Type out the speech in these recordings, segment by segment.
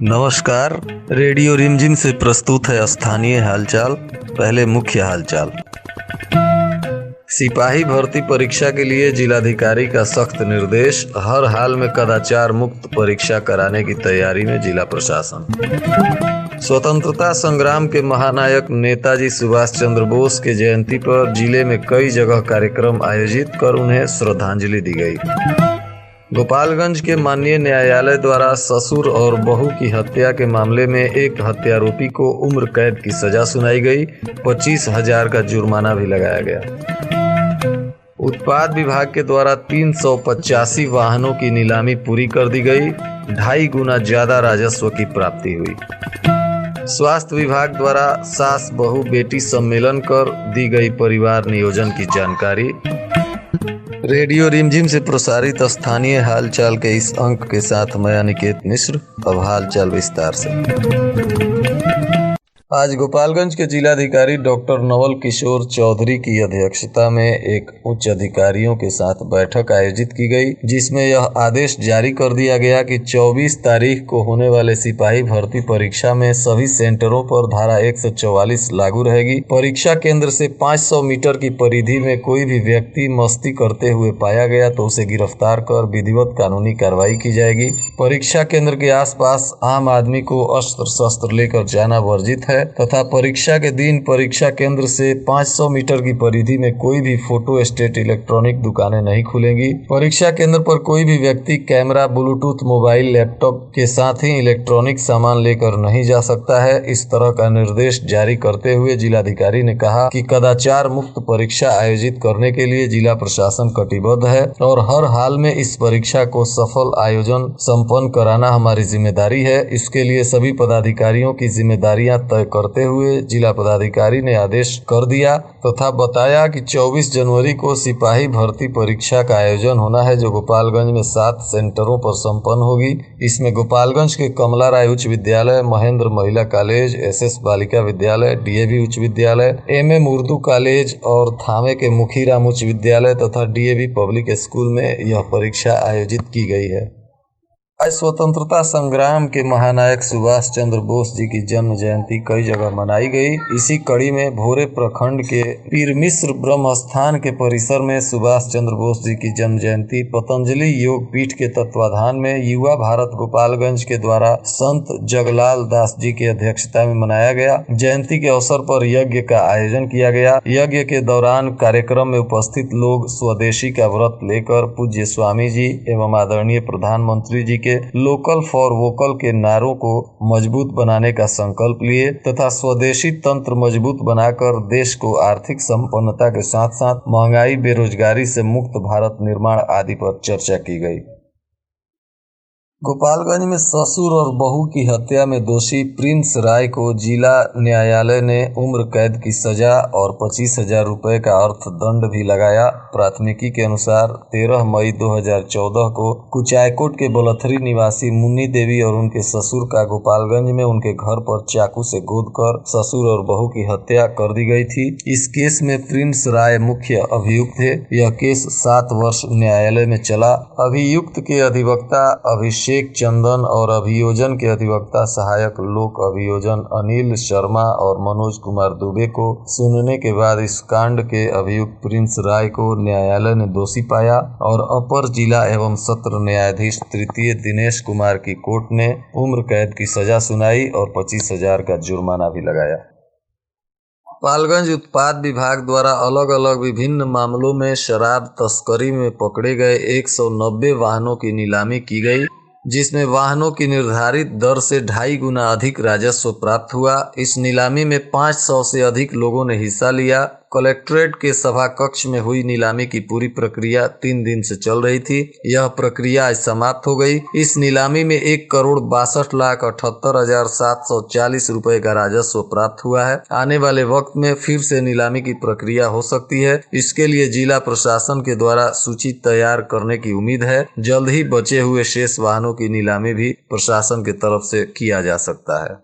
नमस्कार। रेडियो रिमझिम से प्रस्तुत है स्थानीय हालचाल। पहले मुख्य हालचाल। सिपाही भर्ती परीक्षा के लिए जिलाधिकारी का सख्त निर्देश, हर हाल में कदाचार मुक्त परीक्षा कराने की तैयारी में जिला प्रशासन। स्वतंत्रता संग्राम के महानायक नेताजी सुभाष चंद्र बोस के जयंती पर जिले में कई जगह कार्यक्रम आयोजित कर उन्हें श्रद्धांजलि दी गई। गोपालगंज के माननीय न्यायालय द्वारा ससुर और बहू की हत्या के मामले में एक हत्यारोपी को उम्र कैद की सजा सुनाई गई। 25,000 का जुर्माना भी लगाया गया। उत्पाद विभाग के द्वारा 385 वाहनों की नीलामी पूरी कर दी गई। 2.5 गुना ज्यादा राजस्व की प्राप्ति हुई। स्वास्थ्य विभाग द्वारा सास बहू बेटी सम्मेलन कर दी गई परिवार नियोजन की जानकारी। रेडियो रिमझिम से प्रसारित स्थानीय हालचाल के इस अंक के साथ मैं अनिकेत मिश्र। अब हालचाल विस्तार से। आज गोपालगंज के जिलाधिकारी डॉक्टर नवल किशोर चौधरी की अध्यक्षता में एक उच्च अधिकारियों के साथ बैठक आयोजित की गई, जिसमें यह आदेश जारी कर दिया गया कि 24 तारीख को होने वाले सिपाही भर्ती परीक्षा में सभी सेंटरों पर धारा 144 लागू रहेगी। परीक्षा केंद्र से 500 मीटर की परिधि में कोई भी व्यक्ति मस्ती करते हुए पाया गया तो उसे गिरफ्तार कर विधिवत कानूनी कार्रवाई की जाएगी। परीक्षा केंद्र के आसपास आम आदमी को अस्त्र शस्त्र लेकर जाना वर्जित है तथा परीक्षा के दिन परीक्षा केंद्र से 500 मीटर की परिधि में कोई भी फोटो स्टेट इलेक्ट्रॉनिक दुकानें नहीं खुलेंगी। परीक्षा केंद्र पर कोई भी व्यक्ति कैमरा, ब्लूटूथ, मोबाइल, लैपटॉप के साथ ही इलेक्ट्रॉनिक सामान लेकर नहीं जा सकता है। इस तरह का निर्देश जारी करते हुए जिलाधिकारी ने कहा कि कदाचार मुक्त परीक्षा आयोजित करने के लिए जिला प्रशासन कटिबद्ध है और हर हाल में इस परीक्षा को सफल आयोजन संपन्न कराना हमारी जिम्मेदारी है। इसके लिए सभी पदाधिकारियों की जिम्मेदारियां तय करते हुए जिला पदाधिकारी ने आदेश कर दिया तथा बताया कि 24 जनवरी को सिपाही भर्ती परीक्षा का आयोजन होना है, जो गोपालगंज में 7 सेंटरों पर संपन्न होगी। इसमें गोपालगंज के कमला राय उच्च विद्यालय, महेंद्र महिला college, SS Balika Vidyalaya, DAV उच्च विद्यालय, MM उर्दू कॉलेज और थामे के मुखीराम उच्च विद्यालय तथा DAV पब्लिक स्कूल में यह परीक्षा आयोजित की गई है। आज स्वतंत्रता संग्राम के महानायक सुभाष चंद्र बोस जी की जन्म जयंती कई जगह मनाई गई। इसी कड़ी में भोरे प्रखंड के पीर मिश्र ब्रह्म स्थान के परिसर में सुभाष चंद्र बोस जी की जन्म जयंती पतंजलि योग पीठ के तत्वाधान में युवा भारत गोपालगंज के द्वारा संत जगलाल दास जी की अध्यक्षता में मनाया गया। जयंती के अवसर पर यज्ञ का आयोजन किया गया। यज्ञ के दौरान कार्यक्रम में उपस्थित लोग स्वदेशी का व्रत लेकर पूज्य स्वामी जी एवं आदरणीय प्रधानमंत्री जी के लोकल फॉर वोकल के नारों को मजबूत बनाने का संकल्प लिए तथा स्वदेशी तंत्र मजबूत बनाकर देश को आर्थिक संपन्नता के साथ साथ महंगाई, बेरोजगारी से मुक्त भारत निर्माण आदि पर चर्चा की गई। गोपालगंज में ससुर और बहू की हत्या में दोषी प्रिंस राय को जिला न्यायालय ने उम्र कैद की सजा और 25,000 रुपए का अर्थदंड भी लगाया। प्राथमिकी के अनुसार 13 मई 2014 को कुचायकोट के बलथरी निवासी मुन्नी देवी और उनके ससुर का गोपालगंज में उनके घर पर चाकू से गोदकर ससुर और बहू की हत्या कर दी गई थी। इस केस में प्रिंस राय मुख्य अभियुक्त थे। यह केस 7 वर्ष न्यायालय में चला। अभियुक्त के अधिवक्ता अभिषेक चंदन और अभियोजन के अधिवक्ता सहायक लोक अभियोजन अनिल शर्मा और मनोज कुमार दुबे को सुनने के बाद इस कांड के अभियुक्त प्रिंस राय को न्यायालय ने दोषी पाया और अपर जिला एवं सत्र न्यायाधीश तृतीय दिनेश कुमार की कोर्ट ने उम्र कैद की सजा सुनाई और 25,000 का जुर्माना भी लगाया। गोपालगंज उत्पाद विभाग द्वारा अलग अलग विभिन्न मामलों में शराब तस्करी में पकड़े गए 190 वाहनों की नीलामी की गई, जिसमें वाहनों की निर्धारित दर से 2.5 गुना अधिक राजस्व प्राप्त हुआ। इस नीलामी में 500 से अधिक लोगों ने हिस्सा लिया। कलेक्ट्रेट के सभा कक्ष में हुई नीलामी की पूरी प्रक्रिया 3 दिन से चल रही थी। यह प्रक्रिया आज समाप्त हो गई। इस नीलामी में 1,62,78,740 रुपए का राजस्व प्राप्त हुआ है। आने वाले वक्त में फिर से नीलामी की प्रक्रिया हो सकती है। इसके लिए जिला प्रशासन के द्वारा सूची तैयार करने की उम्मीद है। जल्द ही बचे हुए शेष वाहनों की नीलामी भी प्रशासन की तरफ से किया जा सकता है।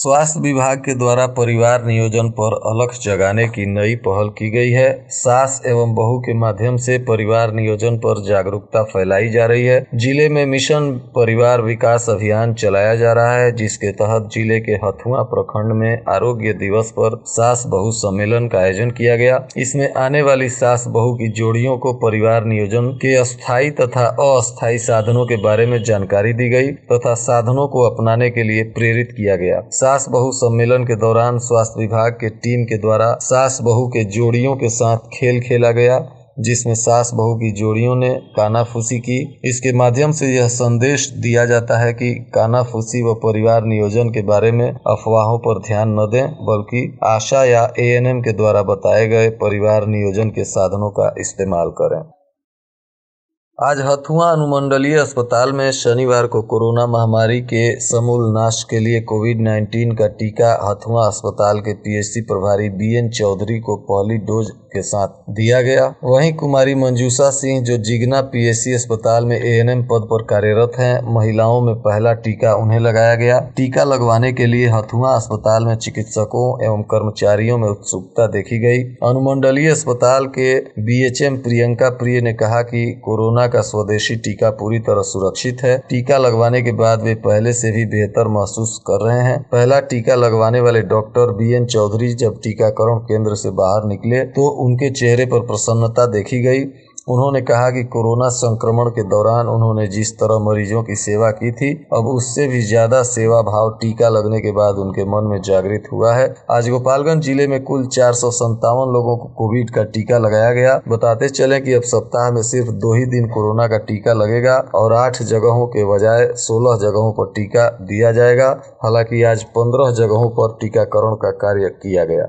स्वास्थ्य विभाग के द्वारा परिवार नियोजन पर अलख जगाने की नई पहल की गई है। सास एवं बहू के माध्यम से परिवार नियोजन पर जागरूकता फैलाई जा रही है। जिले में मिशन परिवार विकास अभियान चलाया जा रहा है, जिसके तहत जिले के हथुआ प्रखंड में आरोग्य दिवस पर सास बहू सम्मेलन का आयोजन किया गया। इसमें आने वाली सास बहू की जोड़ियों को परिवार नियोजन के स्थायी तथा अस्थायी साधनों के बारे में जानकारी दी गई तथा साधनों को अपनाने के लिए प्रेरित किया गया। सास बहू सम्मेलन के दौरान स्वास्थ्य विभाग के टीम के द्वारा सास बहू के जोड़ियों के साथ खेल खेला गया, जिसमें सास बहू की जोड़ियों ने कानाफूसी की। इसके माध्यम से यह संदेश दिया जाता है कि कानाफूसी व परिवार नियोजन के बारे में अफवाहों पर ध्यान न दें, बल्कि आशा या एएनएम के द्वारा बताए गए परिवार नियोजन के साधनों का इस्तेमाल करें। आज हथुआ अनुमंडलीय अस्पताल में शनिवार को कोरोना महामारी के समूल नाश के लिए कोविड-19 का टीका हथुआ अस्पताल के पीएचसी प्रभारी बीएन चौधरी को पहली डोज के साथ दिया गया। वहीं कुमारी मंजूषा सिंह, जो जिगना पीएचसी अस्पताल में एएनएम पद पर कार्यरत हैं, महिलाओं में पहला टीका उन्हें लगाया गया। टीका लगवाने के लिए हथुआ अस्पताल में चिकित्सकों एवं कर्मचारियों में उत्सुकता देखी गई। अनुमंडलीय अस्पताल के बीएचएम प्रियंका प्रिय ने कहा कि कोरोना का स्वदेशी टीका पूरी तरह सुरक्षित है। टीका लगवाने के बाद वे पहले से भी बेहतर महसूस कर रहे हैं। पहला टीका लगवाने वाले डॉक्टर बीएन चौधरी जब टीकाकरण केंद्र से बाहर निकले तो उनके चेहरे पर प्रसन्नता देखी गई। उन्होंने कहा कि कोरोना संक्रमण के दौरान उन्होंने जिस तरह मरीजों की सेवा की थी, अब उससे भी ज्यादा सेवा भाव टीका लगने के बाद उनके मन में जागृत हुआ है। आज गोपालगंज जिले में कुल 457 लोगों को कोविड का टीका लगाया गया। बताते चलें कि अब सप्ताह में सिर्फ 2 ही दिन कोरोना का टीका लगेगा और 8 जगहों के बजाय 16 जगहों पर टीका दिया जाएगा। हालांकि आज 15 जगहों पर टीकाकरण का कार्य किया गया।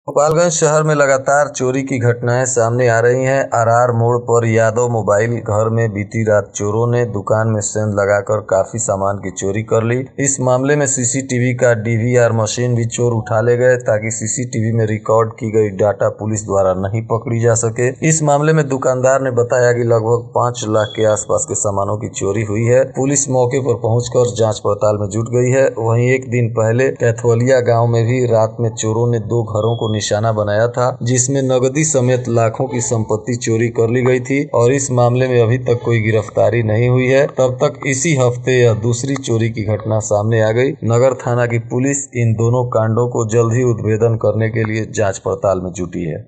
गोपालगंज शहर में लगातार चोरी की घटनाएं सामने आ रही हैं। आरआर मोड़ पर यादव मोबाइल घर में बीती रात चोरों ने दुकान में सेंध लगाकर काफी सामान की चोरी कर ली। इस मामले में सीसीटीवी का डीवीआर मशीन भी चोर उठा ले गए, ताकि सीसीटीवी में रिकॉर्ड की गई डाटा पुलिस द्वारा नहीं पकड़ी जा सके। इस मामले में दुकानदार ने बताया कि लगभग 5 लाख के आसपास के सामानों की चोरी हुई है। पुलिस मौके पर पहुंचकर जांच पड़ताल में जुट गई है। वहीं एक दिन पहले कैथवलिया गाँव में भी रात में चोरों ने 2 घरों को निशाना बनाया था, जिसमें नगदी समेत लाखों की संपत्ति चोरी कर ली गई थी और इस मामले में अभी तक कोई गिरफ्तारी नहीं हुई है। तब तक इसी हफ्ते यह दूसरी चोरी की घटना सामने आ गई। नगर थाना की पुलिस इन दोनों कांडों को जल्द ही उद्भेदन करने के लिए जांच पड़ताल में जुटी है।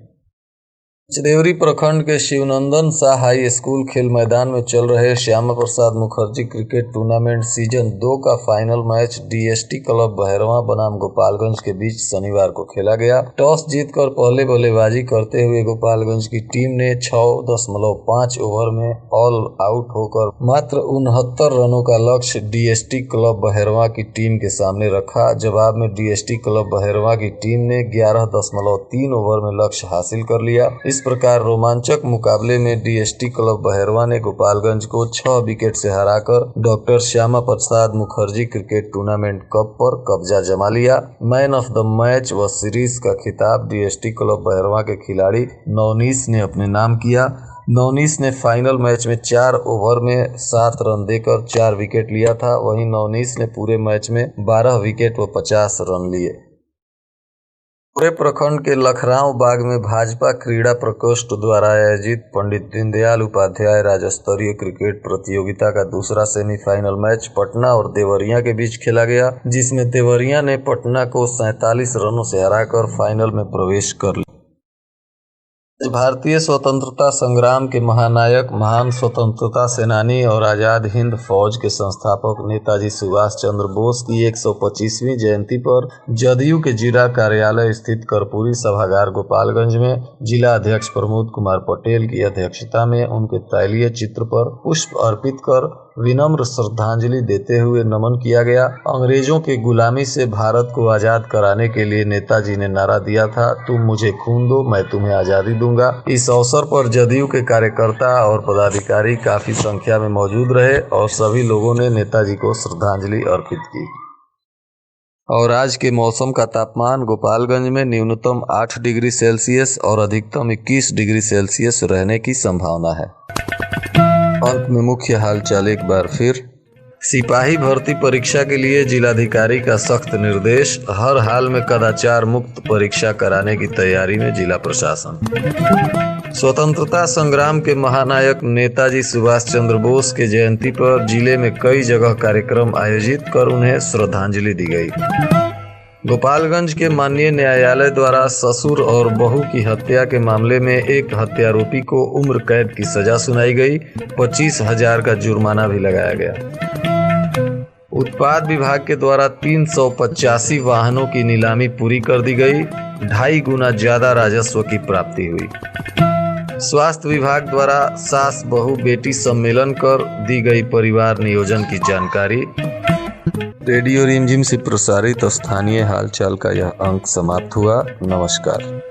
चंदेवरी प्रखंड के शिवनंदन शाह हाई स्कूल खेल मैदान में चल रहे Shyama Prasad Mukherjee cricket tournament season 2 का फाइनल मैच डीएसटी क्लब बहरवा बनाम गोपालगंज के बीच शनिवार को खेला गया। टॉस जीतकर पहले बल्लेबाजी करते हुए गोपालगंज की टीम ने 6.5 ओवर में ऑल आउट होकर मात्र 69 रनों का लक्ष्य डीएसटी क्लब बहरवा की टीम के सामने रखा। जवाब में डीएसटी क्लब बहरवा की टीम ने 11.3 ओवर में लक्ष्य हासिल कर लिया। इस प्रकार रोमांचक मुकाबले में डीएसटी क्लब बहरवा ने गोपालगंज को 6 विकेट से हराकर doctor Shyama Prasad Mukherjee cricket tournament cup पर कब्जा जमा लिया। मैन ऑफ द मैच व सीरीज का खिताब डीएसटी क्लब बहरवा के खिलाड़ी नवनीस ने अपने नाम किया। नवनीस ने फाइनल मैच में 4 ओवर में 7 रन देकर 4 विकेट लिया था। वहीं नवनीस ने पूरे मैच में 12 विकेट व 50 रन लिए। पूरे प्रखंड के लखराव बाग में भाजपा क्रीड़ा प्रकोष्ठ द्वारा आयोजित पंडित दीनदयाल उपाध्याय राज्य स्तरीय क्रिकेट प्रतियोगिता का दूसरा सेमीफाइनल मैच पटना और देवरिया के बीच खेला गया, जिसमें देवरिया ने पटना को 47 रनों से हराकर फाइनल में प्रवेश कर लिया। भारतीय स्वतंत्रता संग्राम के महानायक, महान स्वतंत्रता सेनानी और आजाद हिंद फौज के संस्थापक नेताजी सुभाष चंद्र बोस की 125वीं जयंती पर जदयू के जिला कार्यालय स्थित कर्पूरी सभागार गोपालगंज में जिला अध्यक्ष प्रमोद कुमार पटेल की अध्यक्षता में उनके तैलीय चित्र पर पुष्प अर्पित कर विनम्र श्रद्धांजलि देते हुए नमन किया गया। अंग्रेजों के गुलामी से भारत को आजाद कराने के लिए नेताजी ने नारा दिया था, तुम मुझे खून दो, मैं तुम्हें आजादी दूंगा। इस अवसर पर जदयू के कार्यकर्ता और पदाधिकारी काफी संख्या में मौजूद रहे और सभी लोगों ने नेताजी को श्रद्धांजलि अर्पित की। और आज के मौसम का तापमान गोपालगंज में न्यूनतम 8 डिग्री सेल्सियस और अधिकतम 21 डिग्री सेल्सियस रहने की संभावना है। अंत में मुख्य हालचाल एक बार फिर। सिपाही भर्ती परीक्षा के लिए जिलाधिकारी का सख्त निर्देश, हर हाल में कदाचार मुक्त परीक्षा कराने की तैयारी में जिला प्रशासन। स्वतंत्रता संग्राम के महानायक नेताजी सुभाष चंद्र बोस के जयंती पर जिले में कई जगह कार्यक्रम आयोजित कर उन्हें श्रद्धांजलि दी गई। गोपालगंज के माननीय न्यायालय द्वारा ससुर और बहू की हत्या के मामले में एक हत्यारोपी को उम्र कैद की सजा सुनाई गई। 25,000 का जुर्माना भी लगाया गया। उत्पाद विभाग के द्वारा 385 वाहनों की नीलामी पूरी कर दी गई। 2.5 गुना ज्यादा राजस्व की प्राप्ति हुई। स्वास्थ्य विभाग द्वारा सास बहू बेटी सम्मेलन कर दी गई परिवार नियोजन की जानकारी। रेडियो रिमझिम से प्रसारित स्थानीय हालचाल का यह अंक समाप्त हुआ। नमस्कार।